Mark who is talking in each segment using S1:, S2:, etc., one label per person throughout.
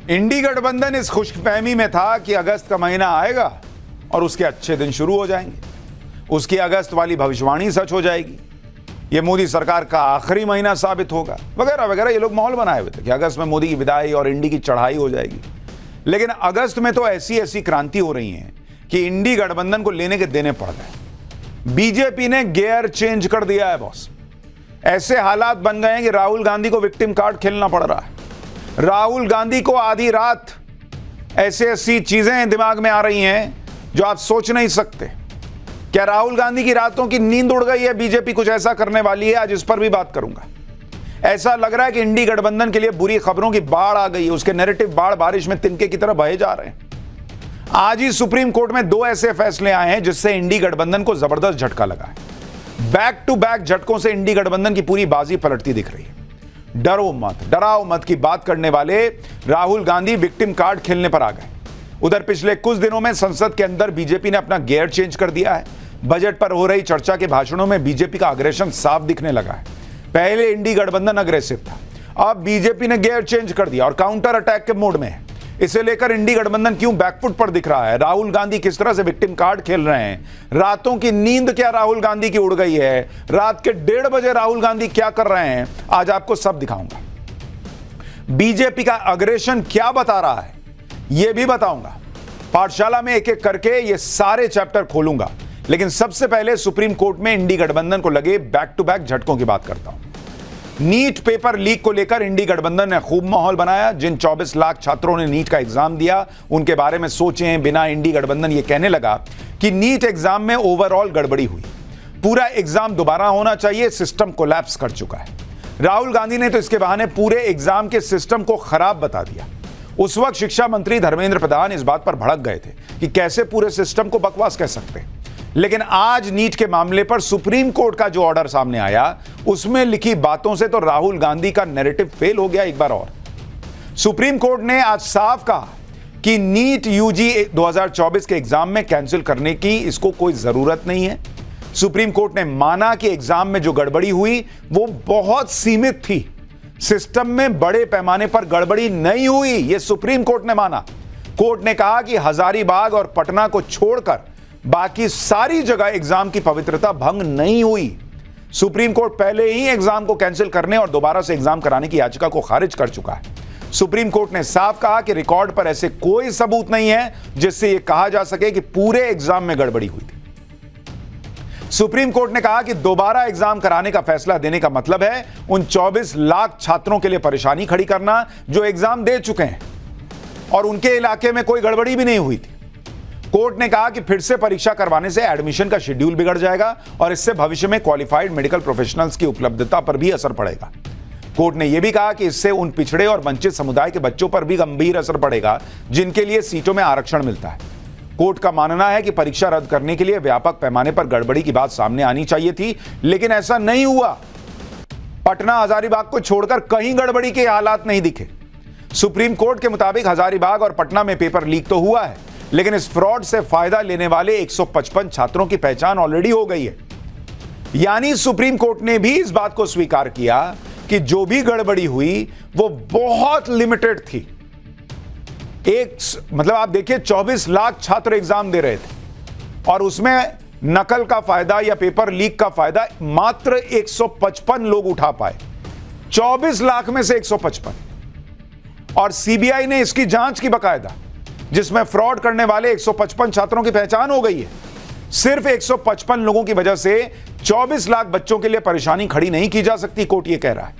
S1: इंडी गठबंधन इस खुशफहमी में था कि अगस्त का महीना आएगा और उसके अच्छे दिन शुरू हो जाएंगे, उसकी अगस्त वाली भविष्यवाणी सच हो जाएगी, ये मोदी सरकार का आखिरी महीना साबित होगा, वगैरह वगैरह। ये लोग माहौल बनाए हुए थे कि अगस्त में मोदी की विदाई और इंडी की चढ़ाई हो जाएगी। लेकिन अगस्त में तो ऐसी ऐसी क्रांति हो रही है कि इंडी गठबंधन को लेने के देने पड़ गए। बीजेपी ने गियर चेंज कर दिया है बॉस। ऐसे हालात बन गए हैं कि राहुल गांधी को विक्टिम कार्ड खेलना पड़ रहा है। राहुल गांधी को आधी रात ऐसी ऐसी चीजें दिमाग में आ रही हैं जो आप सोच नहीं सकते। क्या राहुल गांधी की रातों की नींद उड़ गई है? बीजेपी कुछ ऐसा करने वाली है, आज इस पर भी बात करूंगा। ऐसा लग रहा है कि इंडी गठबंधन के लिए बुरी खबरों की बाढ़ आ गई है, उसके नैरेटिव बाढ़ बारिश में तिनके की तरह बहे जा रहे हैं। आज ही सुप्रीम कोर्ट में 2 ऐसे फैसले आए हैं जिससे इंडी गठबंधन को जबरदस्त झटका लगा है। बैक टू बैक झटकों से इंडी गठबंधन की पूरी बाजी पलटती दिख रही है। डरो मत, डराओ मत की बात करने वाले राहुल गांधी विक्टिम कार्ड खेलने पर आ गए। उधर पिछले कुछ दिनों में संसद के अंदर बीजेपी ने अपना गियर चेंज कर दिया है। बजट पर हो रही चर्चा के भाषणों में बीजेपी का अग्रेशन साफ दिखने लगा है। पहले इंडी गठबंधन अग्रेसिव था, अब बीजेपी ने गियर चेंज कर दिया और काउंटर अटैक के मोड में है। इसे लेकर इंडी गठबंधन क्यों बैकफुट पर दिख रहा है, राहुल गांधी किस तरह से विक्टिम कार्ड खेल रहे हैं, रातों की नींद क्या राहुल गांधी की उड़ गई है, रात के 1:30 बजे राहुल गांधी क्या कर रहे हैं, आज आपको सब दिखाऊंगा। बीजेपी का अग्रेशन क्या बता रहा है यह भी बताऊंगा। पाठशाला में एक एक करके ये सारे चैप्टर खोलूंगा, लेकिन सबसे पहले सुप्रीम कोर्ट में इंडी गठबंधन को लगे बैक टू बैक झटकों की बात करता हूं। नीट पेपर लीक को लेकर इंडी गठबंधन ने खूब माहौल बनाया। जिन 24 लाख छात्रों ने नीट का एग्जाम दिया उनके बारे में सोचे बिना इंडी गठबंधन यह कहने लगा कि नीट एग्जाम में ओवरऑल गड़बड़ी हुई, पूरा एग्जाम दोबारा होना चाहिए, सिस्टम कोलैप्स कर चुका है। राहुल गांधी ने तो इसके बहाने पूरे एग्जाम के सिस्टम को खराब बता दिया। उस वक्त शिक्षा मंत्री धर्मेंद्र प्रधान इस बात पर भड़क गए थे कि कैसे पूरे सिस्टम को बकवास कह सकते हैं। लेकिन आज नीट के मामले पर सुप्रीम कोर्ट का जो ऑर्डर सामने आया उसमें लिखी बातों से तो राहुल गांधी का नैरेटिव फेल हो गया एक बार और। सुप्रीम कोर्ट ने आज साफ कहा कि नीट यूजी 2024 के एग्जाम में कैंसिल करने की इसको कोई जरूरत नहीं है। सुप्रीम कोर्ट ने माना कि एग्जाम में जो गड़बड़ी हुई वो बहुत सीमित थी, सिस्टम में बड़े पैमाने पर गड़बड़ी नहीं हुई, यह सुप्रीम कोर्ट ने माना। कोर्ट ने कहा कि हजारीबाग और पटना को छोड़कर बाकी सारी जगह एग्जाम की पवित्रता भंग नहीं हुई। सुप्रीम कोर्ट पहले ही एग्जाम को कैंसिल करने और दोबारा से एग्जाम कराने की याचिका को खारिज कर चुका है। सुप्रीम कोर्ट ने साफ कहा कि रिकॉर्ड पर ऐसे कोई सबूत नहीं है जिससे यह कहा जा सके कि पूरे एग्जाम में गड़बड़ी हुई थी। सुप्रीम कोर्ट ने कहा कि दोबारा एग्जाम कराने का फैसला देने का मतलब है उन 24 लाख छात्रों के लिए परेशानी खड़ी करना जो एग्जाम दे चुके हैं और उनके इलाके में कोई गड़बड़ी भी नहीं हुई थी। कोर्ट ने कहा कि फिर से परीक्षा करवाने से एडमिशन का शेड्यूल बिगड़ जाएगा और इससे भविष्य में क्वालिफाइड मेडिकल प्रोफेशनल्स की उपलब्धता पर भी असर पड़ेगा। कोर्ट ने यह भी कहा कि इससे उन पिछड़े और वंचित समुदाय के बच्चों पर भी गंभीर असर पड़ेगा जिनके लिए सीटों में आरक्षण मिलता है। कोर्ट का मानना है कि परीक्षा रद्द करने के लिए व्यापक पैमाने पर गड़बड़ी की बात सामने आनी चाहिए थी, लेकिन ऐसा नहीं हुआ। पटना हजारीबाग को छोड़कर कहीं गड़बड़ी के हालात नहीं दिखे। सुप्रीम कोर्ट के मुताबिक हजारीबाग और पटना में पेपर लीक तो हुआ है, लेकिन इस फ्रॉड से फायदा लेने वाले 155 छात्रों की पहचान ऑलरेडी हो गई है। यानी सुप्रीम कोर्ट ने भी इस बात को स्वीकार किया कि जो भी गड़बड़ी हुई वो बहुत लिमिटेड थी। मतलब आप देखिए 24 लाख छात्र एग्जाम दे रहे थे और उसमें नकल का फायदा या पेपर लीक का फायदा मात्र 155 लोग उठा पाए, 24 लाख में से 155। और सीबीआई ने इसकी जांच की बकायदा, जिसमें फ्रॉड करने वाले 155 छात्रों की पहचान हो गई है। सिर्फ 155 लोगों की वजह से 24 लाख बच्चों के लिए परेशानी खड़ी नहीं की जा सकती, कोर्ट यह कह रहा है।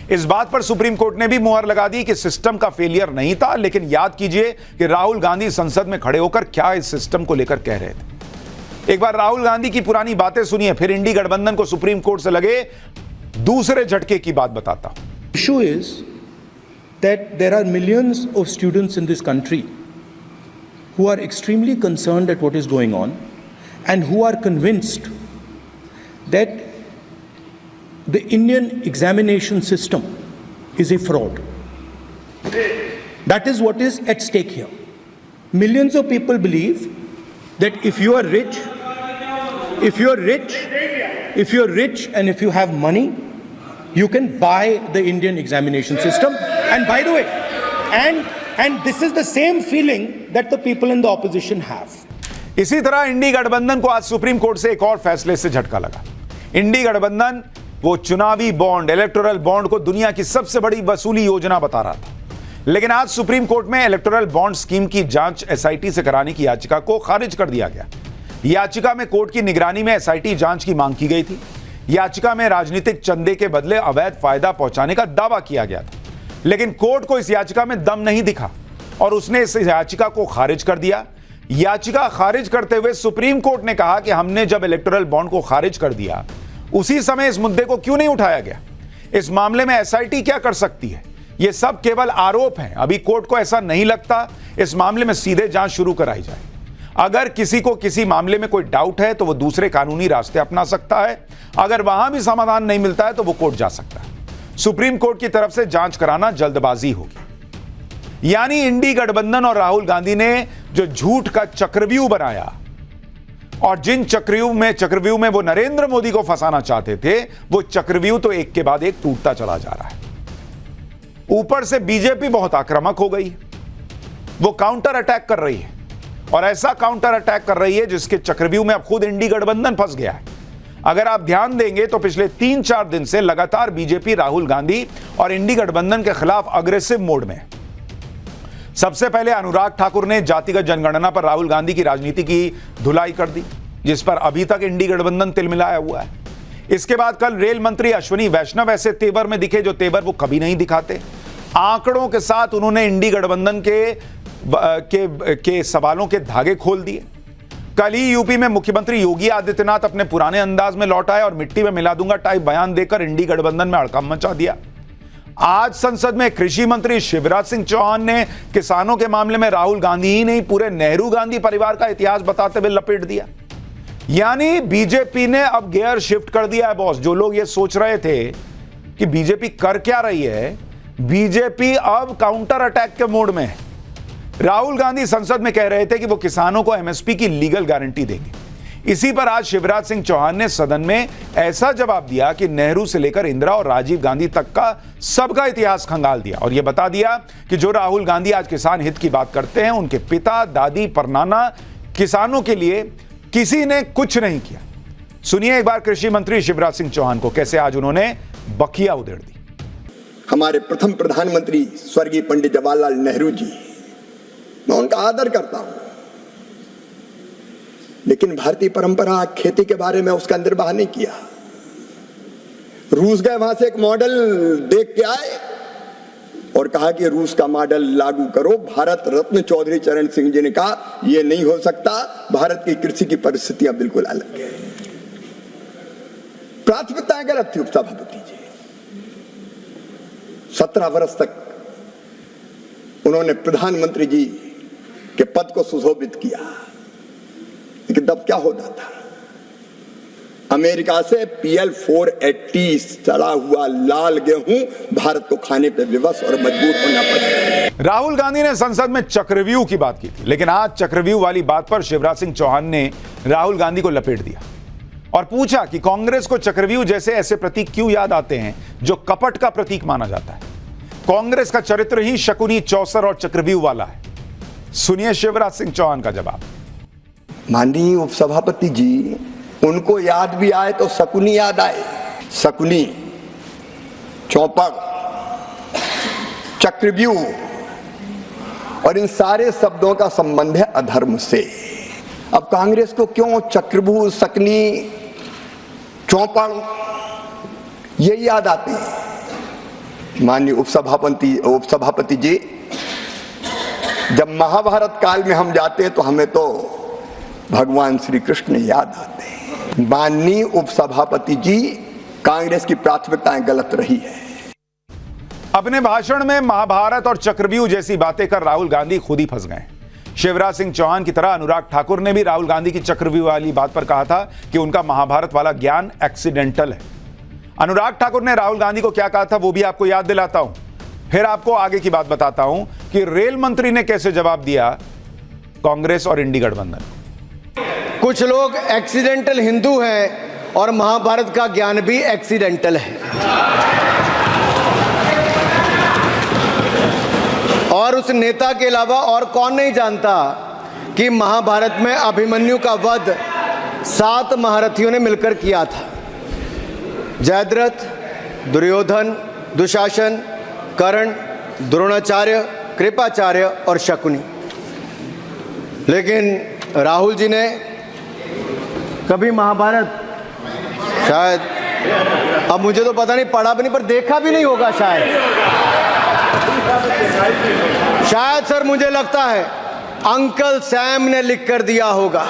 S1: इस बात पर सुप्रीम कोर्ट ने भी मुहर लगा दी कि सिस्टम का फेलियर नहीं था, लेकिन याद कीजिए कि राहुल गांधी संसद में खड़े होकर क्या इस सिस्टम को लेकर कह रहे थे। एक बार राहुल गांधी की पुरानी बातें सुनिए, फिर इंडी गठबंधन को सुप्रीम कोर्ट से लगे दूसरे झटके की बात बताता हूं।
S2: Issue is that there are millions of students in this country who are extremely concerned at what is going on and who are convinced that the Indian examination system is a fraud. That is what is at stake here. Millions of people believe that if you are rich and if you have money, you can buy the Indian examination system. And by the way, And this is the same feeling that the people in the opposition have.
S1: इसी तरह इंडी गठबंधन को आज supreme court से एक और फैसले से झटका लगा। इंडी गठबंधन वो चुनावी बॉन्ड, इलेक्टोरल बॉन्ड को दुनिया की सबसे बड़ी वसूली योजना बता रहा था, लेकिन आज सुप्रीम कोर्ट में इलेक्टोरल बॉन्ड स्कीम की जांच एसआईटी से कराने की याचिका को खारिज कर दिया गया। याचिका में कोर्ट की निगरानी में एसआईटी जांच की मांग की गई थी। याचिका में राजनीतिक चंदे के बदले अवैध फायदा पहुंचाने का दावा किया गया था, लेकिन कोर्ट को इस याचिका में दम नहीं दिखा और उसने इस याचिका को खारिज कर दिया। याचिका खारिज करते हुए सुप्रीम कोर्ट ने कहा कि हमने जब इलेक्टोरल बॉन्ड को खारिज कर दिया उसी समय इस मुद्दे को क्यों नहीं उठाया गया। इस मामले में एसआईटी क्या कर सकती है? ये सब केवल आरोप हैं। अभी कोर्ट को ऐसा नहीं लगता, इस मामले में सीधे जांच शुरू कराई जाए। अगर किसी को किसी मामले में कोई डाउट है तो वो दूसरे कानूनी रास्ते अपना सकता है। अगर वहां भी समाधान नहीं मिलता है तो वो कोर्ट जा सकता है। सुप्रीम कोर्ट की तरफ से जांच कराना जल्दबाजी होगी। यानी इंडी गठबंधन और राहुल गांधी ने जो झूठ का चक्रव्यूह बनाया और जिन चक्रव्यूह में वो नरेंद्र मोदी को फंसाना चाहते थे, वो चक्रव्यूह तो एक के बाद एक टूटता चला जा रहा है। ऊपर से बीजेपी बहुत आक्रामक हो गई है, वो काउंटर अटैक कर रही है और ऐसा काउंटर अटैक कर रही है जिसके चक्रव्यूह में अब खुद इंडी गठबंधन फंस गया है। अगर आप ध्यान देंगे तो पिछले 3-4 दिन से लगातार बीजेपी राहुल गांधी और इंडी गठबंधन के खिलाफ अग्रेसिव मोड में है। सबसे पहले अनुराग ठाकुर ने जातिगत जनगणना पर राहुल गांधी की राजनीति की धुलाई कर दी, जिस पर अभी तक इंडी गठबंधन तिलमिलाया हुआ है। इसके बाद कल रेल मंत्री अश्विनी वैष्णव ऐसे तेवर में दिखे जो तेवर वो कभी नहीं दिखाते। आंकड़ों के साथ उन्होंने इंडी गठबंधन के सवालों के धागे खोल दिए। कल ही यूपी में मुख्यमंत्री योगी आदित्यनाथ अपने पुराने अंदाज में लौट आए और मिट्टी में मिला दूंगा टाइप बयान देकर इंडी गठबंधन में हड़कंप मचा दिया। आज संसद में कृषि मंत्री शिवराज सिंह चौहान ने किसानों के मामले में राहुल गांधी ही नहीं पूरे नेहरू गांधी परिवार का इतिहास बताते हुए लपेट दिया। यानी बीजेपी ने अब गियर शिफ्ट कर दिया है बॉस। जो लोग ये सोच रहे थे कि बीजेपी कर क्या रही है, बीजेपी अब काउंटर अटैक के मोड में है। राहुल गांधी संसद में कह रहे थे कि वो किसानों को एमएसपी की लीगल गारंटी देंगे। इसी पर आज शिवराज सिंह चौहान ने सदन में ऐसा जवाब दिया कि नेहरू से लेकर इंदिरा और राजीव गांधी तक का सबका इतिहास खंगाल दिया और यह बता दिया कि जो राहुल गांधी आज किसान हित की बात करते हैं, उनके पिता, दादी, परनाना किसानों के लिए किसी ने कुछ नहीं किया। सुनिए एक बार कृषि मंत्री शिवराज सिंह चौहान को, कैसे आज उन्होंने बखिया उधेड़ दी।
S3: हमारे प्रथम प्रधानमंत्री स्वर्गीय पंडित जवाहरलाल नेहरू जी, मैं उनका आदर करता हूं, लेकिन भारतीय परंपरा खेती के बारे में उसका अंदर बाहर नहीं किया। रूस गए, वहां से एक मॉडल देख के आए और कहा कि रूस का मॉडल लागू करो। भारत रत्न चौधरी चरण सिंह जी ने कहा यह नहीं हो सकता, भारत की कृषि की परिस्थितियां बिल्कुल अलग है। प्राथमिकताएं गलत थी उपसभापति जी। 17 वर्ष तक उन्होंने प्रधानमंत्री जी के पद को सुशोभित किया, लेकिन तब क्या होता था? अमेरिका से PL 480 चढ़ा हुआ लाल गेहूं भारत को खाने पे विवश और मजबूर होना पड़ा।
S1: राहुल गांधी ने संसद में चक्रव्यूह की बात की थी, लेकिन आज चक्रव्यूह वाली बात पर शिवराज सिंह चौहान ने राहुल गांधी को लपेट दिया और पूछा कि कांग्रेस को चक्रव्यूह जैसे ऐसे प्रतीक क्यों याद आते हैं जो कपट का प्रतीक माना जाता है। कांग्रेस का चरित्र ही शकुनी, चौसर और चक्रव्यूह वाला है। सुनिए शिवराज सिंह चौहान का जवाब।
S3: माननीय उपसभापति जी, उनको याद भी आए तो शकुनी याद आए। शकुनी, चौपड़, चक्रव्यूह और इन सारे शब्दों का संबंध है अधर्म से। अब कांग्रेस को क्यों चक्रव्यूह, शकुनी, चौपड़ ये याद आते हैं? माननीय उपसभापति जी, जब महाभारत काल में हम जाते हैं तो हमें तो भगवान श्री कृष्ण याद आते हैं। माननीय उपसभापति जी, कांग्रेस की प्राथमिकताएं गलत रही है।
S1: अपने भाषण में महाभारत और चक्रव्यूह जैसी बातें कर राहुल गांधी खुद ही फंस गए। शिवराज सिंह चौहान की तरह अनुराग ठाकुर ने भी राहुल गांधी की चक्रव्यूह वाली बात पर कहा था कि उनका महाभारत वाला ज्ञान एक्सीडेंटल है। अनुराग ठाकुर ने राहुल गांधी को क्या कहा था वो भी आपको याद दिलाता हूं, फिर आपको आगे की बात बताता हूं कि रेल मंत्री ने कैसे जवाब दिया कांग्रेस और इंडी गठबंधन।
S4: कुछ लोग एक्सीडेंटल हिंदू हैं और महाभारत का ज्ञान भी एक्सीडेंटल है। और उस नेता के अलावा और कौन नहीं जानता कि महाभारत में अभिमन्यु का वध 7 महारथियों ने मिलकर किया था। जयद्रथ, दुर्योधन, दुशासन, कर्ण, द्रोणाचार्य, कृपाचार्य और शकुनी। लेकिन राहुल जी ने कभी महाभारत, शायद अब मुझे तो पता नहीं, पढ़ा भी नहीं, पर देखा भी नहीं होगा शायद सर मुझे लगता है अंकल सैम ने लिख कर दिया होगा,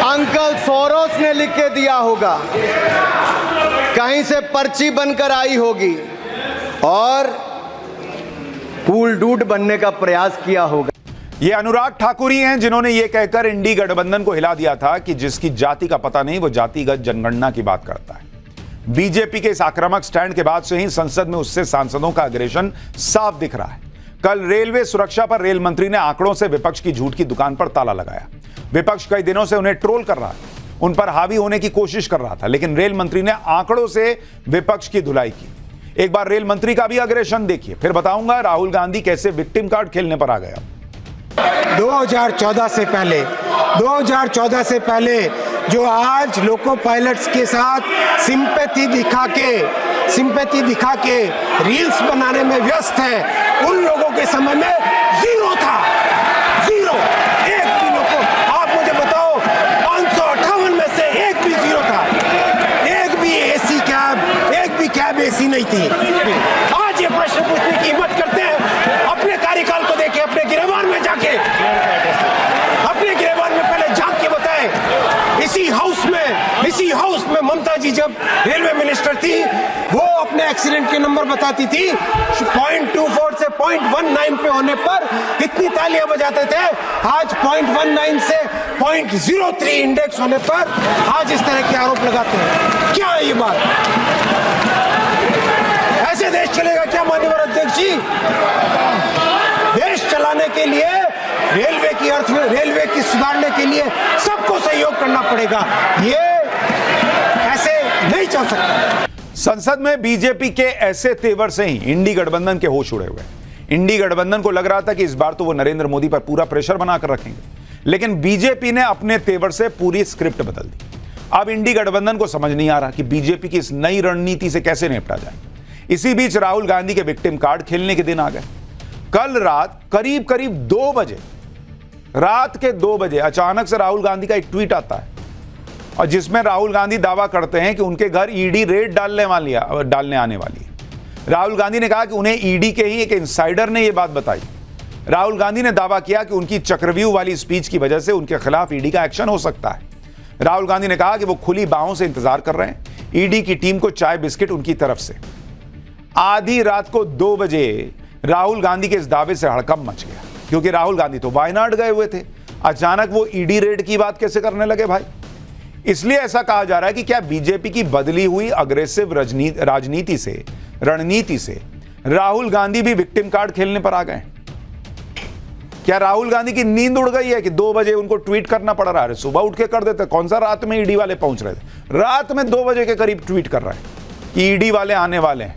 S4: अंकल सोरोस ने लिख के दिया होगा, कहीं से पर्ची बनकर आई होगी और कूल डूड बनने का प्रयास किया होगा।
S1: ये अनुराग ठाकुर ही हैं जिन्होंने ये कहकर इंडी गठबंधन को हिला दिया था कि जिसकी जाति का पता नहीं वो जातिगत जनगणना की बात करता है। बीजेपी के इस आक्रामक स्टैंड के बाद से ही संसद में उससे सांसदों का अग्रेशन साफ दिख रहा है। कल रेलवे सुरक्षा पर रेल मंत्री ने आंकड़ों से विपक्ष की झूठ की दुकान पर ताला लगाया। विपक्ष कई दिनों से उन्हें ट्रोल कर रहा था, उन पर हावी होने की कोशिश कर रहा था, लेकिन रेल मंत्री ने आंकड़ों से विपक्ष की धुलाई की। एक बार रेल मंत्री का भी अग्रेशन देखिए, फिर बताऊंगा राहुल गांधी कैसे विक्टिम कार्ड खेलने पर आ गया।
S5: 2014 से पहले जो आज लोको पायलट्स के साथ सिंपैथी दिखा के रील्स बनाने में व्यस्त है, उन लोगों के समय में जीरो था, जीरो, एक भी लोको, आप मुझे बताओ 558 में से एक भी जीरो था, एक भी एसी कैब, एक भी कैब एसी नहीं थी। आज ये प्रश्न पूछने की हिम्मत करते हैं, अपने कार्यकाल को देखे, अपने गिरबान में जाके, अपने गिरबान में पहले झांक के बताए। इसी हाउस में ममता जी जब रेलवे मिनिस्टर थी, वो अपने एक्सीडेंट के नंबर बताती थी, 0.24 से 0.19 पे होने पर कितनी तालियां बजाते थे। आज 0.19 से 0.03 इंडेक्स होने पर आज इस तरह के आरोप लगाते हैं। क्या है ये बात? ऐसे देश चलेगा क्या माननीय अध्यक्ष जी? देश चलाने के लिए रेलवे की सुधारने के लिए सबको सहयोग करना पड़ेगा, ये ऐसे नहीं चल सकता।
S1: संसद में बीजेपी के ऐसे तेवर से ही इंडी गठबंधन के होश उड़े हुए। इंडी गठबंधन को लग रहा था कि इस बार तो वो नरेंद्र मोदी पर पूरा प्रेशर बनाकर रखेंगे, लेकिन बीजेपी ने अपने तेवर से पूरी स्क्रिप्ट बदल दी। अब इंडी गठबंधन को समझ नहीं आ रहा कि बीजेपी की इस नई रणनीति से कैसे निपटा जाए। इसी बीच राहुल गांधी के विक्टिम कार्ड खेलने के दिन आ गए। कल रात करीब 2 बजे, रात के 2 बजे अचानक से राहुल गांधी का एक ट्वीट आता है, और जिसमें राहुल गांधी दावा करते हैं कि उनके घर ईडी रेड डालने आने वाली है। राहुल गांधी ने कहा कि उन्हें ईडी के ही एक इनसाइडर ने यह बात बताई। राहुल गांधी ने दावा किया कि उनकी चक्रव्यूह वाली स्पीच की वजह से उनके खिलाफ ईडी का एक्शन हो सकता है। राहुल गांधी ने कहा कि वो खुली बाहों से इंतजार कर रहे हैं ईडी की टीम को चाय बिस्किट उनकी तरफ से। आधी रात को 2 बजे राहुल गांधी के इस दावे से हड़कंप मच गया, क्योंकि राहुल गांधी तो वायनाड गए हुए थे, अचानक वो ईडी रेड की बात कैसे करने लगे भाई। इसलिए ऐसा कहा जा रहा है कि क्या बीजेपी की बदली हुई अग्रेसिव रणनीति से राहुल गांधी भी विक्टिम कार्ड खेलने पर आ गए। क्या राहुल गांधी की नींद उड़ गई है कि 2 बजे उनको ट्वीट करना पड़ रहा है? सुबह उठ के कर देते, कौन सा रात में ईडी वाले पहुंच रहे थे? रात में 2 बजे के करीब ट्वीट कर रहा है कि ईडी वाले आने वाले हैं।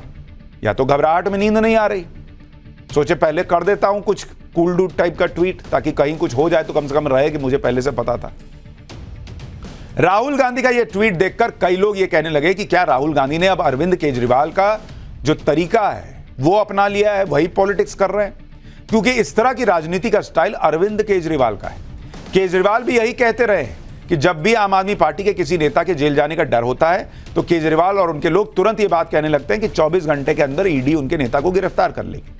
S1: या तो घबराहट में नींद नहीं आ रही, सोचे पहले कर देता हूं कुछ कूल डूड टाइप का ट्वीट, ताकि कहीं कुछ हो जाए तो कम से कम रहे कि मुझे पहले से पता था। राहुल गांधी का यह ट्वीट देखकर कई लोग यह कहने लगे कि क्या राहुल गांधी ने अब अरविंद केजरीवाल का जो तरीका है वो अपना लिया है, वही पॉलिटिक्स कर रहे हैं? क्योंकि इस तरह की राजनीति का स्टाइल अरविंद केजरीवाल का है। केजरीवाल भी यही कहते रहे कि जब भी आम आदमी पार्टी के किसी नेता के जेल जाने का डर होता है तो केजरीवाल और उनके लोग तुरंत ये बात कहने लगते हैं कि 24 घंटे के अंदर ईडी उनके नेता को गिरफ्तार कर लेगी।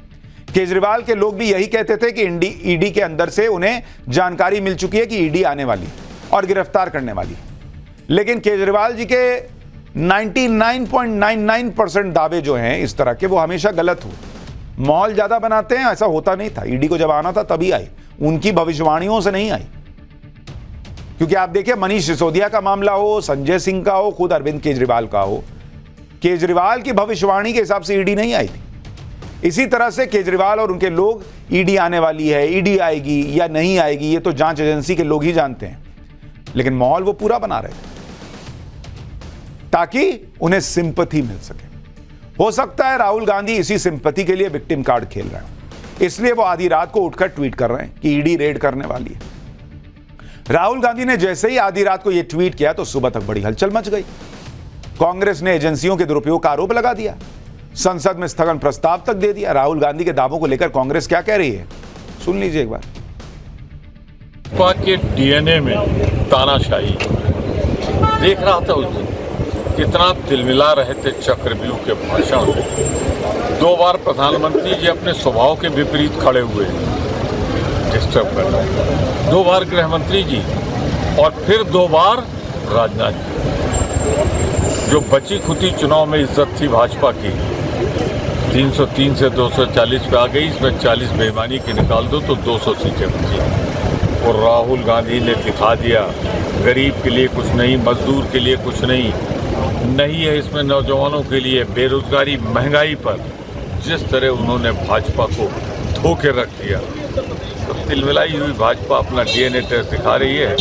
S1: केजरीवाल के लोग भी यही कहते थे कि ईडी के अंदर से उन्हें जानकारी मिल चुकी है कि ईडी आने वाली और गिरफ्तार करने वाली। लेकिन केजरीवाल जी के 99.99% दावे जो हैं इस तरह के, वो हमेशा गलत हुए। माहौल ज्यादा बनाते हैं, ऐसा होता नहीं था। ईडी को जब आना था तभी आई, उनकी भविष्यवाणियों से नहीं आई। क्योंकि आप देखिए, मनीष सिसोदिया का मामला हो, संजय सिंह का हो, खुद अरविंद केजरीवाल का हो, केजरीवाल की भविष्यवाणी के हिसाब से ईडी नहीं आई थी। इसी तरह से केजरीवाल और उनके लोग ईडी आने वाली है, ईडी आएगी या नहीं आएगी, ये तो जांच एजेंसी के लोग ही जानते हैं। लेकिन माहौल वो पूरा बना रहे थे ताकि उन्हें सिंपैथी मिल सके। हो सकता है राहुल गांधी इसी सिंपैथी के लिए विक्टिम कार्ड खेल रहे हैं, इसलिए वो आधी रात को उठकर ट्वीट कर रहे हैं कि ईडी रेड करने वाली है। राहुल गांधी ने जैसे ही आधी रात को यह ट्वीट किया तो सुबह तक बड़ी हलचल मच गई। कांग्रेस ने एजेंसियों के दुरुपयोग का आरोप लगा दिया, संसद में स्थगन प्रस्ताव तक दे दिया। राहुल गांधी के दावों को लेकर कांग्रेस क्या कह रही है, सुन लीजिए एक बार।
S6: भाजपा के डीएनए में तानाशाही देख रहा था उस दिन, कितना तिलमिला रहे थे चक्रव्यूह के भाषण में। 2 बार प्रधानमंत्री जी अपने स्वभाव के विपरीत खड़े हुए, डिस्टर्ब कर रहे हैं। 2 बार गृह मंत्री जी और फिर 2 बार राजनाथ जी। जो बची खुदी चुनाव में इज्जत थी भाजपा की, 303 से 240 पे आ गई, इसमें 40 बेईमानी की निकाल दो तो 200 सीटें बची। और राहुल गांधी ने दिखा दिया गरीब के लिए कुछ नहीं, मजदूर के लिए कुछ नहीं है इसमें, नौजवानों के लिए बेरोजगारी महंगाई पर जिस तरह उन्होंने भाजपा को धोखे रख दिया। तो तिलमिलाई हुई भाजपा अपना डीएनए टेस्ट दिखा रही है।